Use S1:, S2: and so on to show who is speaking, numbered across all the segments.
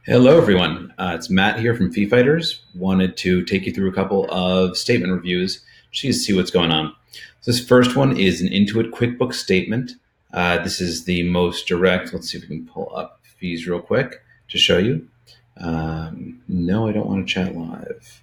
S1: Hello, everyone. It's Matt here from Fee Fighters. Wanted to take you through a couple of statement reviews just to see what's going on. So this first one is an Intuit QuickBooks statement. This is the most direct. Let's see if we can pull up fees real quick to show you. No, I don't want to chat live.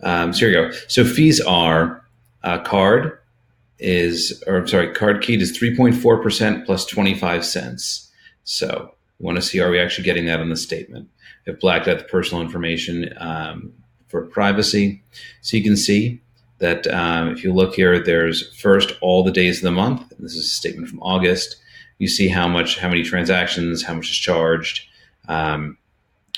S1: So here we go. So fees are card keyed is 3.4% plus 25 cents. So we want to see, are we actually getting that on the statement? They've blacked out the personal information for privacy. So you can see that if you look here, there's first all the days of the month. This is a statement from August. You see how many transactions, how much is charged, and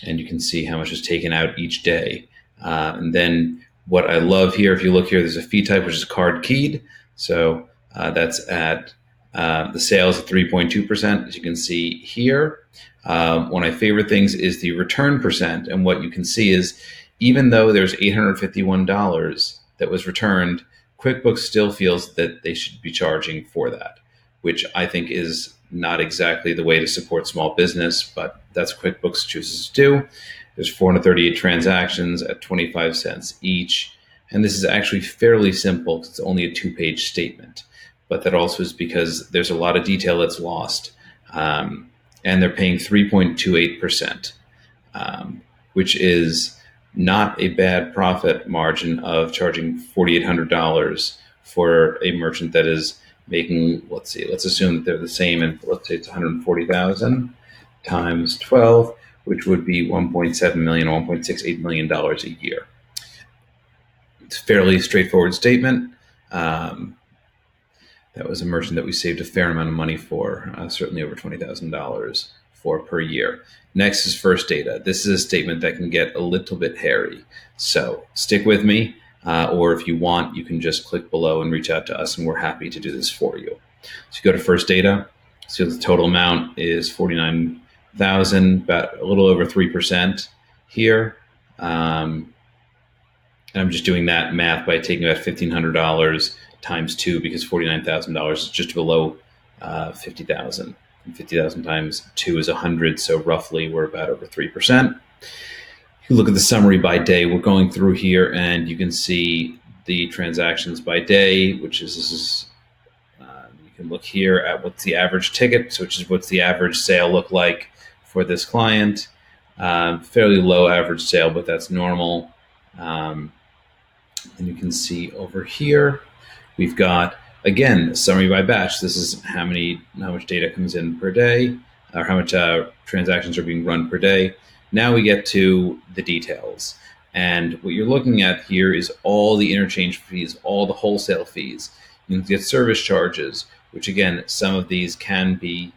S1: you can see how much is taken out each day. And then what I love here, if you look here, there's a fee type, which is card keyed. So that's at the sales at 3.2%, as you can see here. One of my favorite things is the return percent. And what you can see is even though there's $851 that was returned, QuickBooks still feels that they should be charging for that, which I think is not exactly the way to support small business, but that's what QuickBooks chooses to do. There's 438 transactions at 25 cents each. And this is actually fairly simple because it's only a 2-page statement. But that also is because there's a lot of detail that's lost. And they're paying 3.28%, which is not a bad profit margin of charging $4,800 for a merchant that is making, let's assume that they're the same, and let's say it's 140,000 times 12, which would be 1.7 million, $1.68 million a year. It's a fairly straightforward statement. That was a merchant that we saved a fair amount of money for, certainly over $20,000 for per year. Next is First Data. This is a statement that can get a little bit hairy. So stick with me, or if you want, you can just click below and reach out to us, and we're happy to do this for you. So you go to First Data. So the total amount is $49,000, about a little over 3% here. And I'm just doing that math by taking about $1,500 times 2, because $49,000 is just below 50,000. 50,000 times 2 is 100, so roughly we're about over 3%. If you look at the summary by day, we're going through here, and you can see the transactions by day, which is you can look here at what's the average ticket, which is what's the average sale look like for this client. Fairly low average sale, but that's normal. And you can see over here, we've got, again, summary by batch. This is how much data comes in per day, or how much transactions are being run per day. Now we get to the details. And what you're looking at here is all the interchange fees, all the wholesale fees. You can get service charges, which again, some of these can be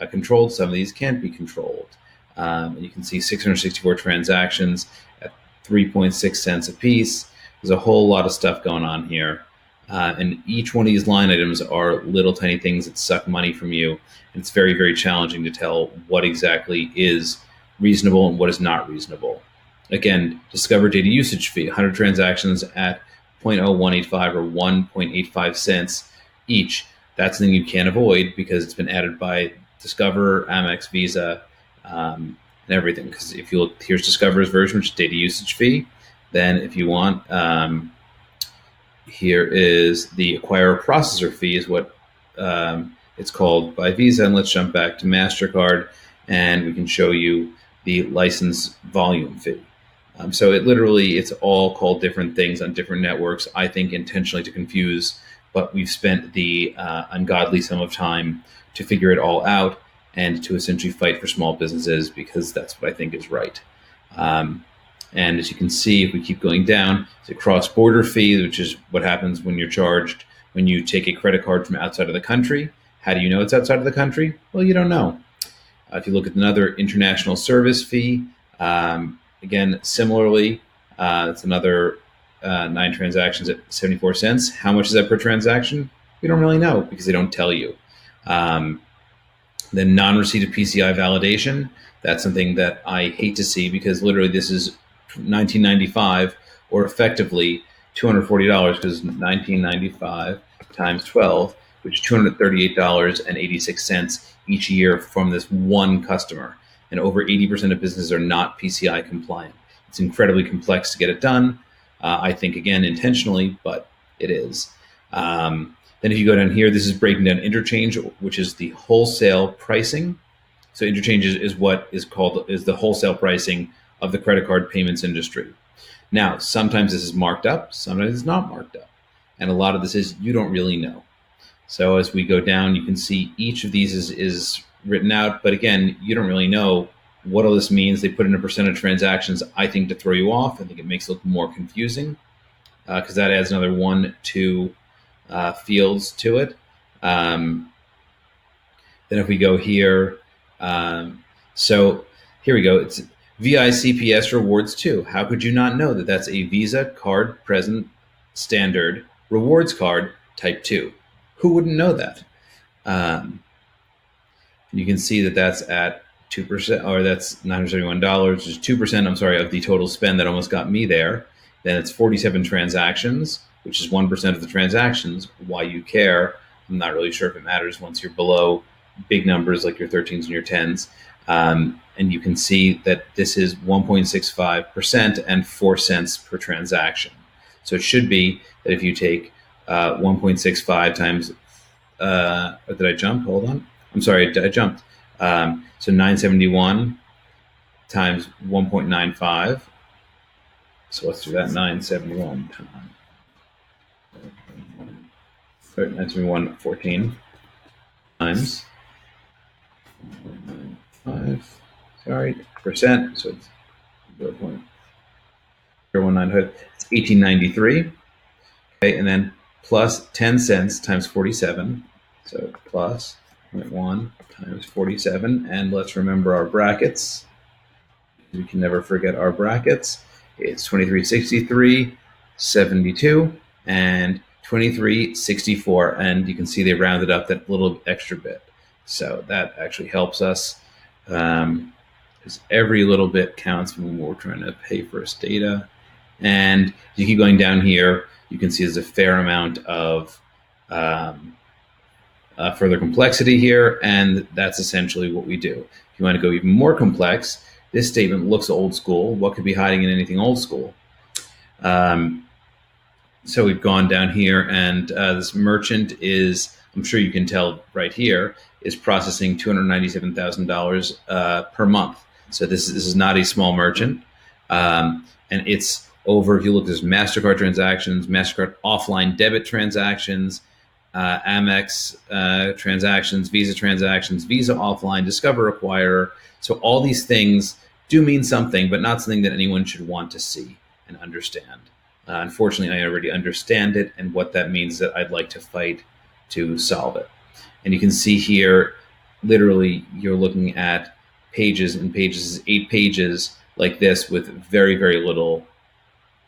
S1: controlled, some of these can't be controlled. You can see 664 transactions at 3.6 cents a piece. There's a whole lot of stuff going on here. And each one of these line items are little tiny things that suck money from you. And it's very, very challenging to tell what exactly is reasonable and what is not reasonable. Again, Discover data usage fee, 100 transactions at 0.0185 or 1.85 cents each. That's something you can't avoid because it's been added by Discover, Amex, Visa, and everything. Because if you look, here's Discover's version, which is data usage fee. Then if you want, here is the acquirer processor fee is what it's called by Visa. And let's jump back to MasterCard, and we can show you the license volume fee. So it's all called different things on different networks, I think intentionally to confuse, but we've spent the ungodly sum of time to figure it all out and to essentially fight for small businesses, because that's what I think is right. And as you can see, if we keep going down, it's a cross-border fee, which is what happens when you're charged when you take a credit card from outside of the country. How do you know it's outside of the country? Well, you don't know. If you look at another international service fee, again, similarly, it's another 9 transactions at 74 cents. How much is that per transaction? We don't really know because they don't tell you. Then non-receipt of PCI validation. That's something that I hate to see, because literally this is $19.95, or effectively $240, because $19.95 times 12, which is $238.86 each year from this one customer. and over 80% of businesses are not PCI compliant. It's incredibly complex to get it done. I think, again, intentionally, but it is. Then if you go down here, this is breaking down interchange, which is the wholesale pricing. So interchange is what is the wholesale pricing of the credit card payments industry. Now, sometimes this is marked up, sometimes it's not marked up. And a lot of this is you don't really know. So as we go down, you can see each of these is written out. But again, you don't really know what all this means. They put in a percent of transactions, I think, to throw you off. I think it makes it look more confusing because that adds another 1-2 fields to it. Then if we go here, so here we go. It's VICPS rewards 2. How could you not know that that's a Visa card present standard rewards card type 2? Who wouldn't know that? You can see that that's at 2%, or that's $971, which is 2%, I'm sorry, of the total spend. That almost got me there. Then it's 47 transactions, which is 1% of the transactions. Why you care, I'm not really sure if it matters once you're below big numbers like your 13s and your 10s. And you can see that this is 1.65% and 4 cents per transaction. So it should be that if you take 1.65 times, or did I jump? Hold on. I'm sorry, I jumped. So 971 times 1.95. So let's do that. 971 times 971 14 times 0.95. Sorry, percent. So it's 0.019. It's 1893. Okay, and then plus 10 cents times 47. So plus 0.1 times 47. And let's remember our brackets. We can never forget our brackets. It's 2363, 72, and 2364. And you can see they rounded up that little extra bit. So that actually helps us, because every little bit counts when we're trying to pay for us data. And you keep going down here, you can see there's a fair amount of further complexity here, and that's essentially what we do. If you want to go even more complex, this statement looks old school. What could be hiding in anything old school? So we've gone down here, and this merchant is, I'm sure you can tell right here, is processing $297,000 per month. So this is not a small merchant, and it's over. If you look, there's MasterCard transactions, MasterCard offline debit transactions, Amex transactions, Visa transactions, Visa offline, Discover Acquirer. So all these things do mean something, but not something that anyone should want to see and understand. Unfortunately, I already understand it, and what that means is that I'd like to fight to solve it. And you can see here, literally, you're looking at pages and pages, 8 pages like this with very, very little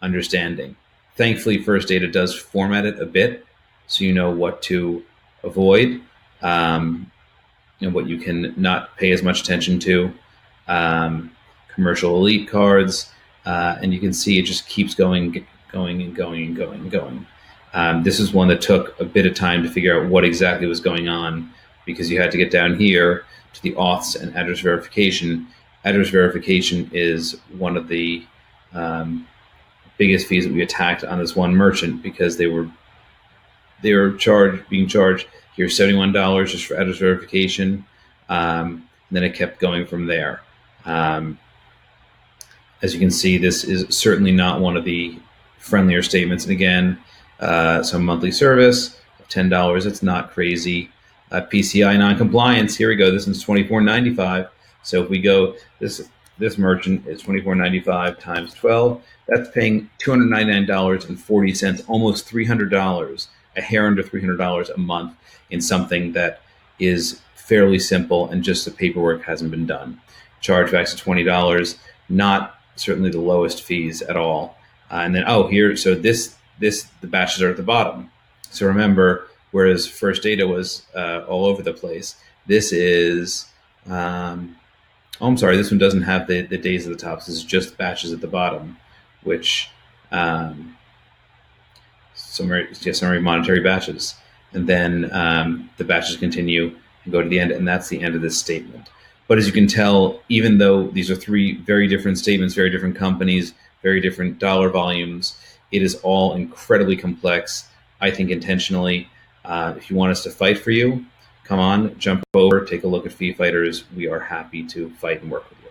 S1: understanding. Thankfully, First Data does format it a bit, so you know what to avoid, and what you can not pay as much attention to. Commercial elite cards, and you can see it just keeps going. This is one that took a bit of time to figure out what exactly was going on, because you had to get down here to the auths and address verification. Address verification is one of the biggest fees that we attacked on this one merchant, because they were being charged here $71 just for address verification. And then it kept going from there. As you can see, this is certainly not one of the friendlier statements. And again, some monthly service of $10. It's not crazy. PCI non-compliance. Here we go. This one's $24.95. So if we go, this merchant is $24.95 times 12. That's paying $299.40, almost $300, a hair under $300 a month in something that is fairly simple and just the paperwork hasn't been done. Chargebacks of $20, not certainly the lowest fees at all. And then, here, so the batches are at the bottom. So remember, whereas First Data was all over the place, this is, I'm sorry, this one doesn't have the days at the top. This is just batches at the bottom, which summary monetary batches. And then the batches continue and go to the end, and that's the end of this statement. But as you can tell, even though these are three very different statements, very different companies, very different dollar volumes, it is all incredibly complex, I think intentionally. If you want us to fight for you, come on, jump over, take a look at Fee Fighters. We are happy to fight and work with you.